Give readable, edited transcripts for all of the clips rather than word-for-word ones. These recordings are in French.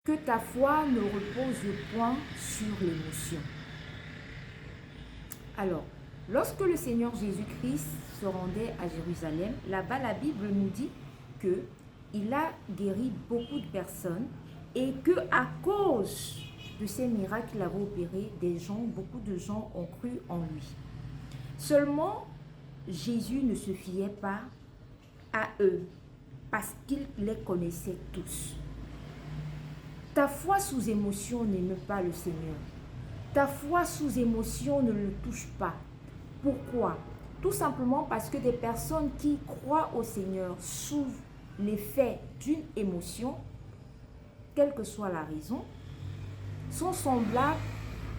que ta foi ne repose point sur l'émotion. Alors, lorsque le Seigneur Jésus-Christ se rendait à Jérusalem, là-bas la Bible nous dit qu'il a guéri beaucoup de personnes et que à cause de ces miracles qu'il avait opérés, beaucoup de gens ont cru en lui. Seulement, Jésus ne se fiait pas à eux parce qu'il les connaissait tous. Ta foi sous émotion n'aime pas le Seigneur. Ta foi sous émotion ne le touche pas. Pourquoi? Tout simplement parce que des personnes qui croient au Seigneur sous l'effet d'une émotion, quelle que soit la raison, sont semblables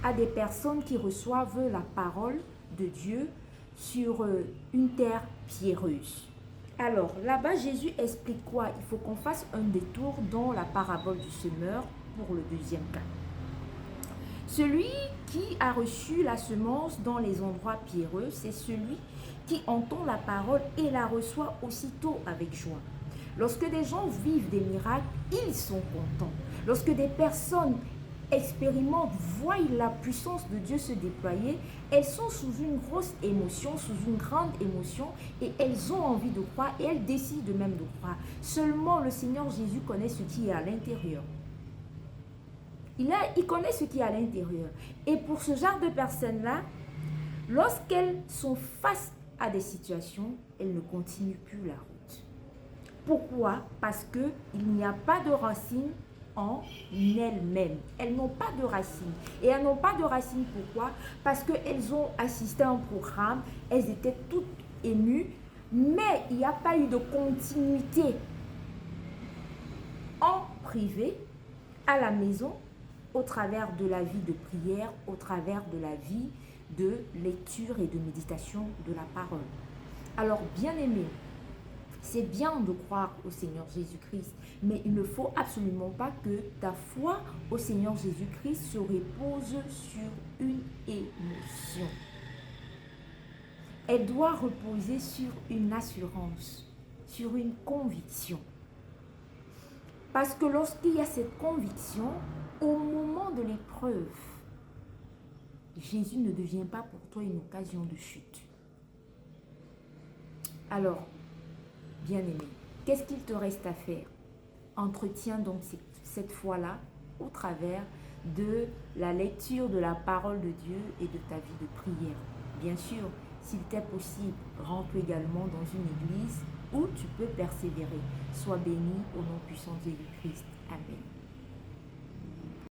à des personnes qui reçoivent la parole de Dieu sur une terre pierreuse. Alors, là-bas, Jésus explique quoi? Il faut qu'on fasse un détour dans la parabole du semeur pour le deuxième cas. Celui qui a reçu la semence dans les endroits pierreux, c'est celui qui entend la parole et la reçoit aussitôt avec joie. Lorsque des gens vivent des miracles, ils sont contents. Lorsque des personnes expérimentent, voient la puissance de Dieu se déployer, elles sont sous une grosse émotion, sous une grande émotion, et elles ont envie de croire et elles décident même de croire. Seulement le Seigneur Jésus connaît ce qui est à l'intérieur. Il connaît ce qui est à l'intérieur. Et pour ce genre de personnes-là, lorsqu'elles sont face à des situations, elles ne continuent plus la route. Pourquoi? Parce qu'il n'y a pas de racines en elles-mêmes. Elles n'ont pas de racines. Et elles n'ont pas de racines pourquoi? Parce qu'elles ont assisté à un programme, elles étaient toutes émues, mais il n'y a pas eu de continuité en privé, à la maison, au travers de la vie de prière, au travers de la vie de lecture et de méditation de la parole. Alors, bien-aimés, c'est bien de croire au Seigneur Jésus-Christ, mais il ne faut absolument pas que ta foi au Seigneur Jésus-Christ se repose sur une émotion. Elle doit reposer sur une assurance, sur une conviction. Parce que lorsqu'il y a cette conviction, au moment de l'épreuve, Jésus ne devient pas pour toi une occasion de chute. Alors, bien-aimé, qu'est-ce qu'il te reste à faire? Entretiens donc cette foi-là au travers de la lecture de la parole de Dieu et de ta vie de prière. Bien sûr, s'il t'est possible, rentre également dans une église où tu peux persévérer. Sois béni au nom puissant de Jésus-Christ. Amen.